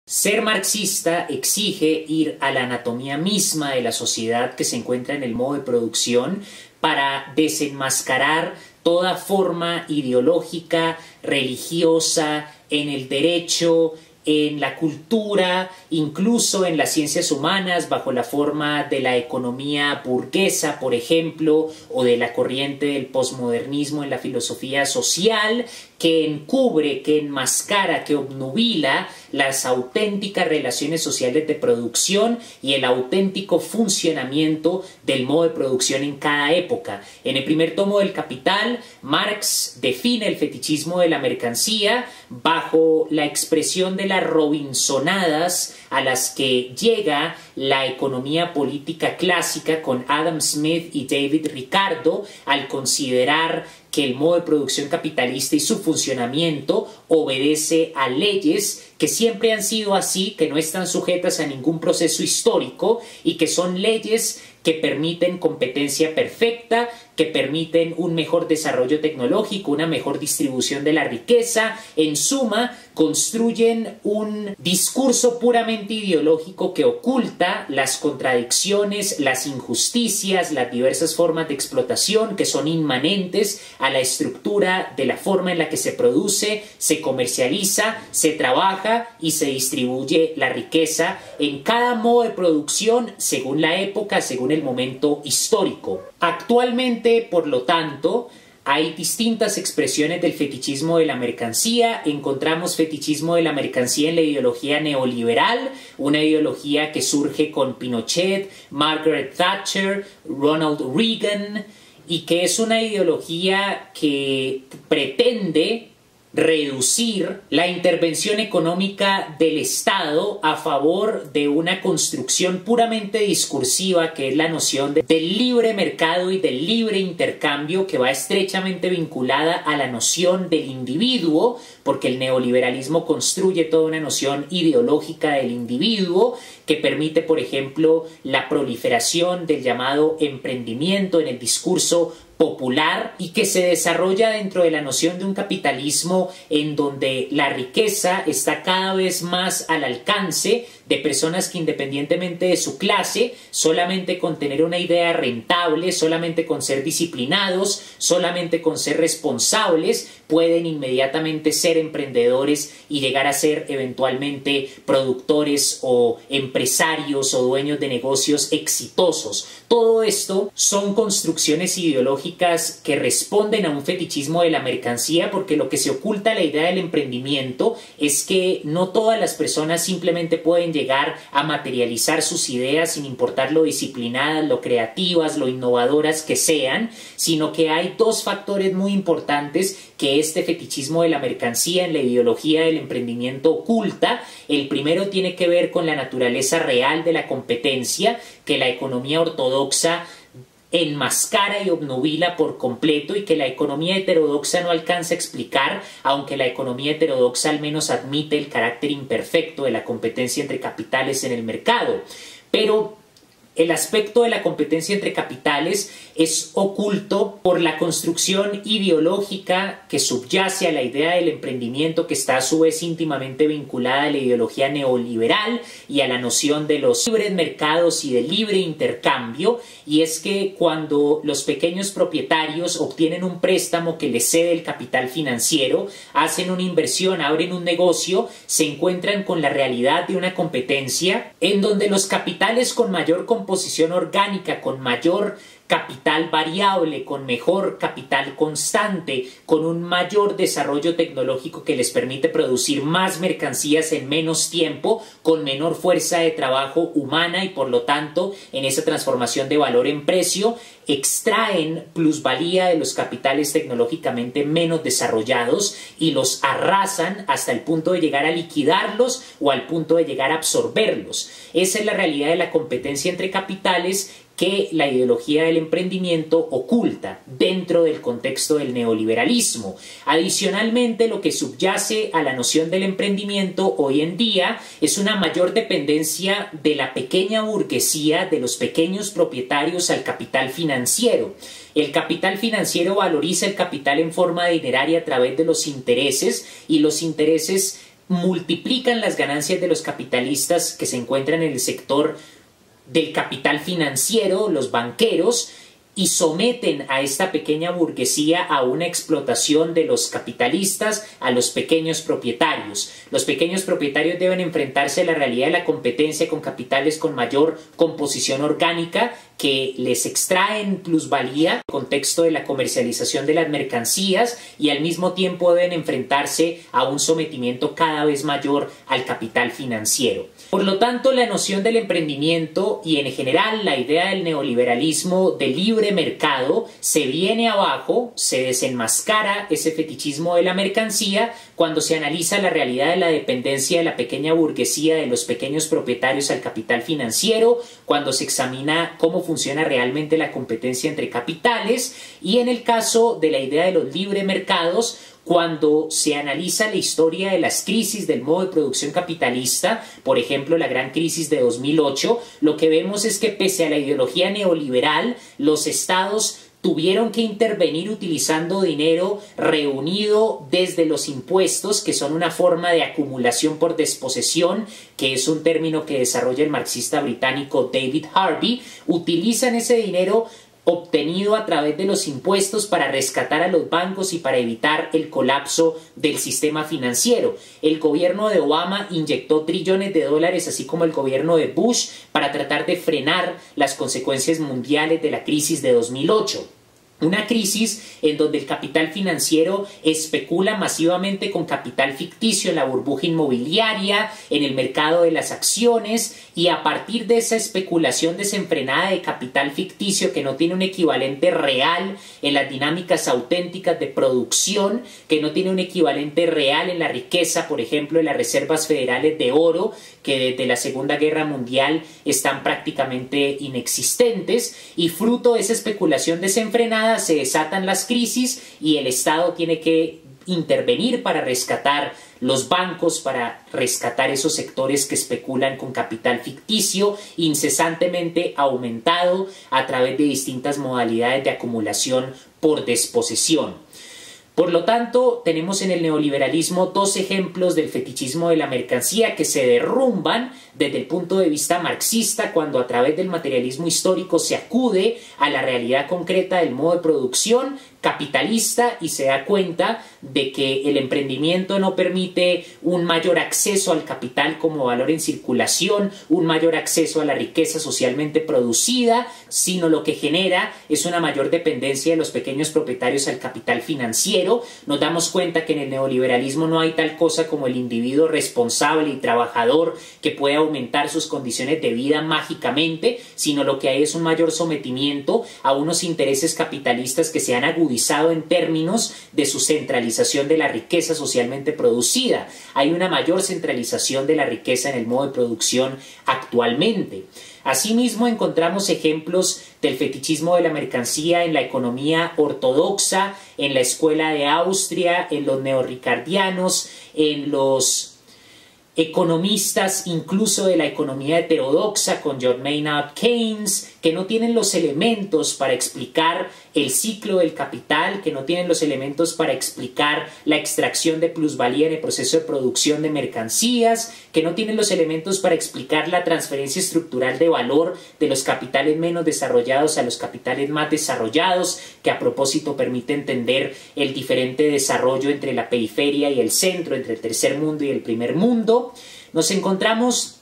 Ser marxista exige ir a la anatomía misma de la sociedad que se encuentra en el modo de producción para desenmascarar toda forma ideológica, religiosa, en el derecho, en la cultura, incluso en las ciencias humanas, bajo la forma de la economía burguesa, por ejemplo, o de la corriente del posmodernismo en la filosofía social, que encubre, que enmascara, que obnubila las auténticas relaciones sociales de producción y el auténtico funcionamiento del modo de producción en cada época. En el primer tomo del Capital, Marx define el fetichismo de la mercancía bajo la expresión de las robinsonadas a las que llega la economía política clásica con Adam Smith y David Ricardo al considerar que el modo de producción capitalista y su funcionamiento obedece a leyes que siempre han sido así, que no están sujetas a ningún proceso histórico y que son leyes que permiten competencia perfecta, que permiten un mejor desarrollo tecnológico, una mejor distribución de la riqueza. En suma, construyen un discurso puramente ideológico que oculta las contradicciones, las injusticias, las diversas formas de explotación que son inmanentes a la estructura de la forma en la que se produce, se comercializa, se trabaja y se distribuye la riqueza en cada modo de producción según la época, según el momento histórico. Actualmente, por lo tanto, hay distintas expresiones del fetichismo de la mercancía. Encontramos fetichismo de la mercancía en la ideología neoliberal, una ideología que surge con Pinochet, Margaret Thatcher, Ronald Reagan, y que es una ideología que pretende reducir la intervención económica del Estado a favor de una construcción puramente discursiva que es la noción del libre mercado y del libre intercambio, que va estrechamente vinculada a la noción del individuo, porque el neoliberalismo construye toda una noción ideológica del individuo que permite, por ejemplo, la proliferación del llamado emprendimiento en el discurso popular y que se desarrolla dentro de la noción de un capitalismo en donde la riqueza está cada vez más al alcance de personas que, independientemente de su clase, solamente con tener una idea rentable, solamente con ser disciplinados, solamente con ser responsables, pueden inmediatamente ser emprendedores y llegar a ser eventualmente productores o empresarios o dueños de negocios exitosos. Todo esto son construcciones ideológicas que responden a un fetichismo de la mercancía, porque lo que se oculta a la idea del emprendimiento es que no todas las personas simplemente pueden llegar a materializar sus ideas sin importar lo disciplinadas, lo creativas, lo innovadoras que sean, sino que hay dos factores muy importantes que este fetichismo de la mercancía en la ideología del emprendimiento oculta. El primero tiene que ver con la naturaleza real de la competencia, que la economía ortodoxa enmascara y obnubila por completo y que la economía heterodoxa no alcanza a explicar, aunque la economía heterodoxa al menos admite el carácter imperfecto de la competencia entre capitales en el mercado. Pero el aspecto de la competencia entre capitales es oculto por la construcción ideológica que subyace a la idea del emprendimiento, que está a su vez íntimamente vinculada a la ideología neoliberal y a la noción de los libres mercados y del libre intercambio. Y es que cuando los pequeños propietarios obtienen un préstamo que les cede el capital financiero, hacen una inversión, abren un negocio, se encuentran con la realidad de una competencia en donde los capitales con mayor composición orgánica, con mayor capital variable, con mejor capital constante, con un mayor desarrollo tecnológico que les permite producir más mercancías en menos tiempo, con menor fuerza de trabajo humana y por lo tanto en esa transformación de valor en precio extraen plusvalía de los capitales tecnológicamente menos desarrollados y los arrasan hasta el punto de llegar a liquidarlos o al punto de llegar a absorberlos. Esa es la realidad de la competencia entre capitales que la ideología del emprendimiento oculta dentro del contexto del neoliberalismo. Adicionalmente, lo que subyace a la noción del emprendimiento hoy en día es una mayor dependencia de la pequeña burguesía, de los pequeños propietarios al capital financiero. El capital financiero valoriza el capital en forma dineraria a través de los intereses, y los intereses multiplican las ganancias de los capitalistas que se encuentran en el sector del capital financiero, los banqueros, y someten a esta pequeña burguesía a una explotación de los capitalistas, a los pequeños propietarios. Los pequeños propietarios deben enfrentarse a la realidad de la competencia con capitales con mayor composición orgánica que les extraen plusvalía en el contexto de la comercialización de las mercancías, y al mismo tiempo deben enfrentarse a un sometimiento cada vez mayor al capital financiero. Por lo tanto, la noción del emprendimiento y en general la idea del neoliberalismo de libre mercado se viene abajo, se desenmascara ese fetichismo de la mercancía cuando se analiza la realidad de la dependencia de la pequeña burguesía, de los pequeños propietarios al capital financiero, cuando se examina cómo funciona realmente la competencia entre capitales, y en el caso de la idea de los libre mercados, cuando se analiza la historia de las crisis del modo de producción capitalista, por ejemplo la gran crisis de 2008, lo que vemos es que pese a la ideología neoliberal, los estados tuvieron que intervenir utilizando dinero reunido desde los impuestos, que son una forma de acumulación por desposesión, que es un término que desarrolla el marxista británico David Harvey. Utilizan ese dinero obtenido a través de los impuestos para rescatar a los bancos y para evitar el colapso del sistema financiero. El gobierno de Obama inyectó trillones de dólares, así como el gobierno de Bush, para tratar de frenar las consecuencias mundiales de la crisis de 2008. Una crisis en donde el capital financiero especula masivamente con capital ficticio en la burbuja inmobiliaria, en el mercado de las acciones, y a partir de esa especulación desenfrenada de capital ficticio que no tiene un equivalente real en las dinámicas auténticas de producción, que no tiene un equivalente real en la riqueza, por ejemplo, en las reservas federales de oro, que desde la Segunda Guerra Mundial están prácticamente inexistentes, y fruto de esa especulación desenfrenada se desatan las crisis y el Estado tiene que intervenir para rescatar los bancos, para rescatar esos sectores que especulan con capital ficticio, incesantemente aumentado a través de distintas modalidades de acumulación por desposesión. Por lo tanto, tenemos en el neoliberalismo dos ejemplos del fetichismo de la mercancía que se derrumban desde el punto de vista marxista, cuando a través del materialismo histórico se acude a la realidad concreta del modo de producción capitalista y se da cuenta de que el emprendimiento no permite un mayor acceso al capital como valor en circulación, un mayor acceso a la riqueza socialmente producida, sino lo que genera es una mayor dependencia de los pequeños propietarios al capital financiero. Nos damos cuenta que en el neoliberalismo no hay tal cosa como el individuo responsable y trabajador que puede aumentar sus condiciones de vida mágicamente, sino lo que hay es un mayor sometimiento a unos intereses capitalistas que se han agudizado en términos de su centralización de la riqueza socialmente producida. Hay una mayor centralización de la riqueza en el modo de producción actualmente. Asimismo, encontramos ejemplos del fetichismo de la mercancía en la economía ortodoxa, en la escuela de Austria, en los neorricardianos, en los economistas incluso de la economía heterodoxa con John Maynard Keynes, que no tienen los elementos para explicar el ciclo del capital, que no tienen los elementos para explicar la extracción de plusvalía en el proceso de producción de mercancías, que no tienen los elementos para explicar la transferencia estructural de valor de los capitales menos desarrollados a los capitales más desarrollados, que a propósito permite entender el diferente desarrollo entre la periferia y el centro, entre el tercer mundo y el primer mundo. Nos encontramos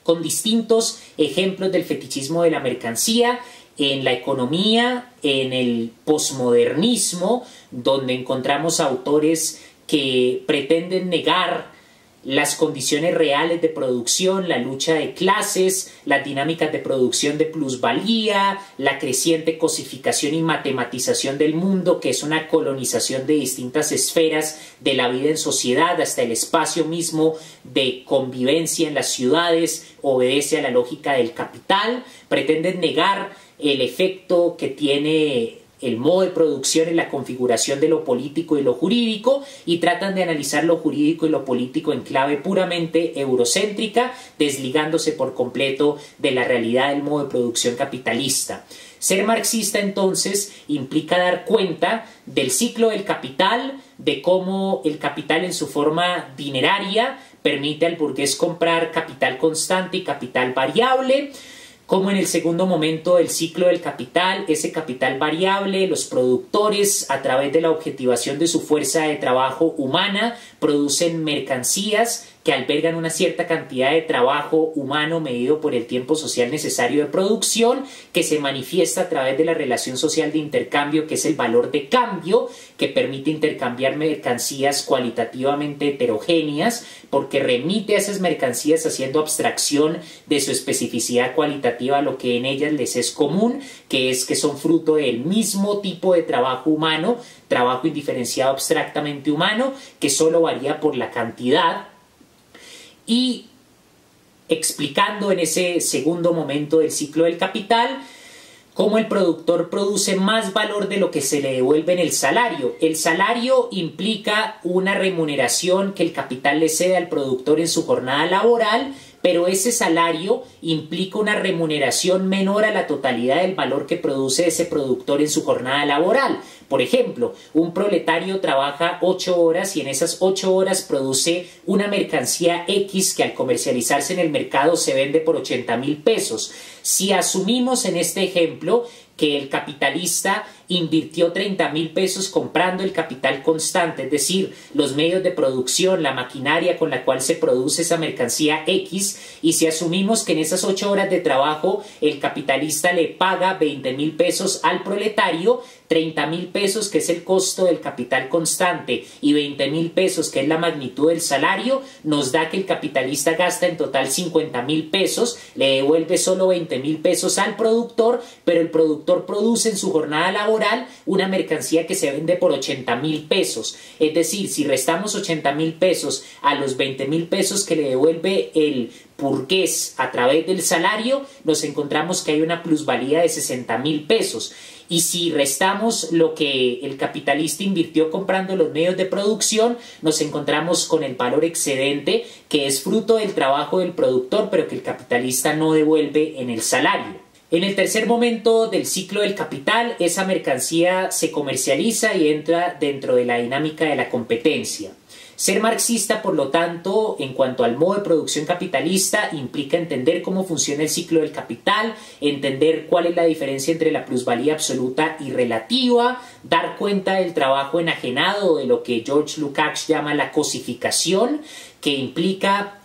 con distintos ejemplos del fetichismo de la mercancía en la economía, en el posmodernismo, donde encontramos autores que pretenden negar las condiciones reales de producción, la lucha de clases, las dinámicas de producción de plusvalía, la creciente cosificación y matematización del mundo, que es una colonización de distintas esferas de la vida en sociedad, hasta el espacio mismo de convivencia en las ciudades obedece a la lógica del capital. Pretenden negar el efecto que tiene el modo de producción en la configuración de lo político y lo jurídico, y tratan de analizar lo jurídico y lo político en clave puramente eurocéntrica, desligándose por completo de la realidad del modo de producción capitalista. Ser marxista, entonces, implica dar cuenta del ciclo del capital, de cómo el capital en su forma dineraria permite al burgués comprar capital constante y capital variable. Como en el segundo momento del ciclo del capital, ese capital variable, los productores, a través de la objetivación de su fuerza de trabajo humana, producen mercancías que albergan una cierta cantidad de trabajo humano medido por el tiempo social necesario de producción, que se manifiesta a través de la relación social de intercambio, que es el valor de cambio, que permite intercambiar mercancías cualitativamente heterogéneas, porque remite a esas mercancías haciendo abstracción de su especificidad cualitativa a lo que en ellas les es común, que es que son fruto del mismo tipo de trabajo humano, trabajo indiferenciado abstractamente humano, que solo varía por la cantidad. Y explicando en ese segundo momento del ciclo del capital, cómo el productor produce más valor de lo que se le devuelve en el salario. El salario implica una remuneración que el capital le cede al productor en su jornada laboral, pero ese salario implica una remuneración menor a la totalidad del valor que produce ese productor en su jornada laboral. Por ejemplo, un proletario trabaja 8 horas y en esas 8 horas produce una mercancía X que al comercializarse en el mercado se vende por 80,000 pesos. Si asumimos en este ejemplo que el capitalista invirtió 30,000 pesos comprando el capital constante, es decir, los medios de producción, la maquinaria con la cual se produce esa mercancía X, y si asumimos que en esas 8 horas de trabajo el capitalista le paga 20,000 pesos al proletario, 30,000 pesos que es el costo del capital constante y 20,000 pesos que es la magnitud del salario, nos da que el capitalista gasta en total 50,000 pesos, le devuelve solo 20,000 pesos al productor, pero el productor produce en su jornada laboral una mercancía que se vende por 80,000 pesos. Es decir, si restamos 80,000 pesos a los 20,000 pesos que le devuelve el burgués a través del salario, nos encontramos que hay una plusvalía de 60,000 pesos. Y si restamos lo que el capitalista invirtió comprando los medios de producción, nos encontramos con el valor excedente, que es fruto del trabajo del productor, pero que el capitalista no devuelve en el salario. En el tercer momento del ciclo del capital, esa mercancía se comercializa y entra dentro de la dinámica de la competencia. Ser marxista, por lo tanto, en cuanto al modo de producción capitalista, implica entender cómo funciona el ciclo del capital, entender cuál es la diferencia entre la plusvalía absoluta y relativa, dar cuenta del trabajo enajenado, de lo que George Lukács llama la cosificación, que implica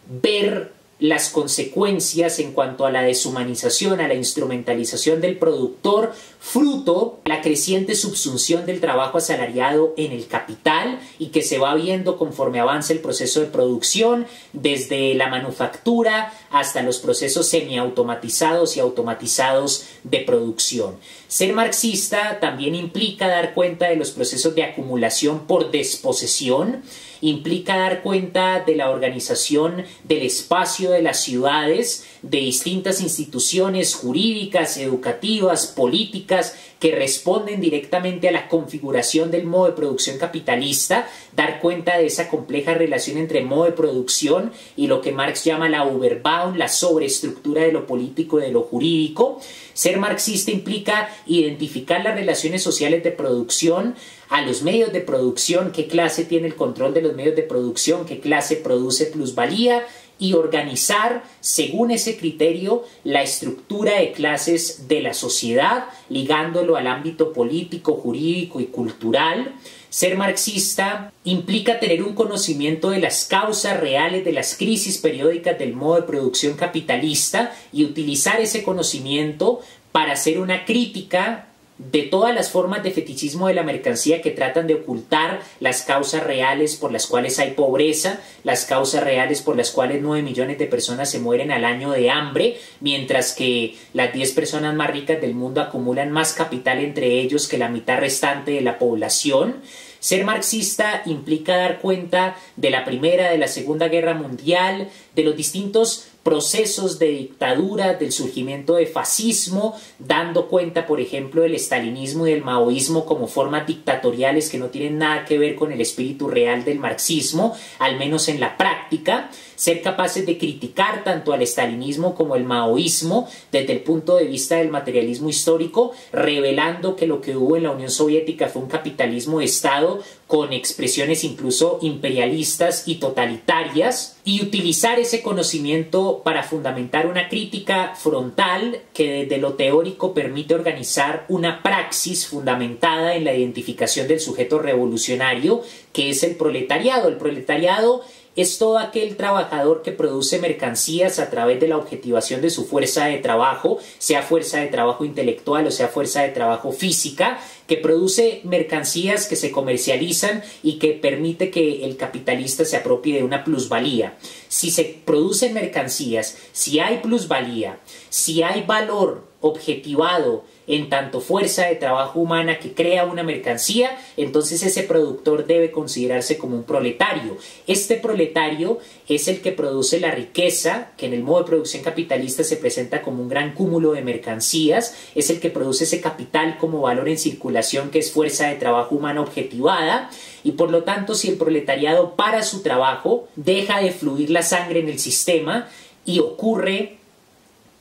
ver las consecuencias en cuanto a la deshumanización, a la instrumentalización del productor, fruto de la creciente subsunción del trabajo asalariado en el capital y que se va viendo conforme avanza el proceso de producción, desde la manufactura hasta los procesos semiautomatizados y automatizados de producción. Ser marxista también implica dar cuenta de los procesos de acumulación por desposesión, implica dar cuenta de la organización del espacio de las ciudades, de distintas instituciones jurídicas, educativas, políticas, que responden directamente a la configuración del modo de producción capitalista, dar cuenta de esa compleja relación entre modo de producción y lo que Marx llama la Überbau, la sobreestructura de lo político y de lo jurídico. Ser marxista implica identificar las relaciones sociales de producción, a los medios de producción, qué clase tiene el control de los medios de producción, qué clase produce plusvalía, y organizar según ese criterio la estructura de clases de la sociedad, ligándolo al ámbito político, jurídico y cultural. Ser marxista implica tener un conocimiento de las causas reales de las crisis periódicas del modo de producción capitalista y utilizar ese conocimiento para hacer una crítica de todas las formas de fetichismo de la mercancía que tratan de ocultar las causas reales por las cuales hay pobreza, las causas reales por las cuales 9 millones de personas se mueren al año de hambre, mientras que las 10 personas más ricas del mundo acumulan más capital entre ellos que la mitad restante de la población. Ser marxista implica dar cuenta de la Primera, de la Segunda Guerra Mundial, de los distintos procesos de dictadura, del surgimiento de fascismo, dando cuenta, por ejemplo, del estalinismo y del maoísmo como formas dictatoriales que no tienen nada que ver con el espíritu real del marxismo, al menos en la práctica. Ser capaces de criticar tanto al estalinismo como el maoísmo desde el punto de vista del materialismo histórico, revelando que lo que hubo en la Unión Soviética fue un capitalismo de Estado con expresiones incluso imperialistas y totalitarias, y utilizar ese conocimiento para fundamentar una crítica frontal que desde lo teórico permite organizar una praxis fundamentada en la identificación del sujeto revolucionario, que es el proletariado. El proletariado es todo aquel trabajador que produce mercancías a través de la objetivación de su fuerza de trabajo, sea fuerza de trabajo intelectual o sea fuerza de trabajo física, que produce mercancías que se comercializan y que permite que el capitalista se apropie de una plusvalía. Si se producen mercancías, si hay plusvalía, si hay valor objetivado en tanto fuerza de trabajo humana que crea una mercancía, entonces ese productor debe considerarse como un proletario. Este proletario es el que produce la riqueza, que en el modo de producción capitalista se presenta como un gran cúmulo de mercancías, es el que produce ese capital como valor en circulación, que es fuerza de trabajo humana objetivada, y por lo tanto, si el proletariado para su trabajo, deja de fluir la sangre en el sistema y ocurre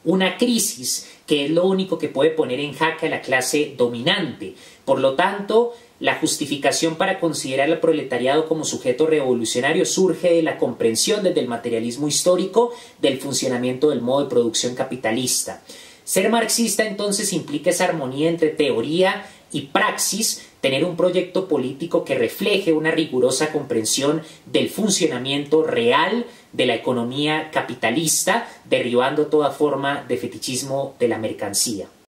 una crisis que es lo único que puede poner en jaque a la clase dominante. Por lo tanto, la justificación para considerar al proletariado como sujeto revolucionario surge de la comprensión desde el materialismo histórico del funcionamiento del modo de producción capitalista. Ser marxista entonces implica esa armonía entre teoría y praxis, tener un proyecto político que refleje una rigurosa comprensión del funcionamiento real de la economía capitalista, derribando toda forma de fetichismo de la mercancía.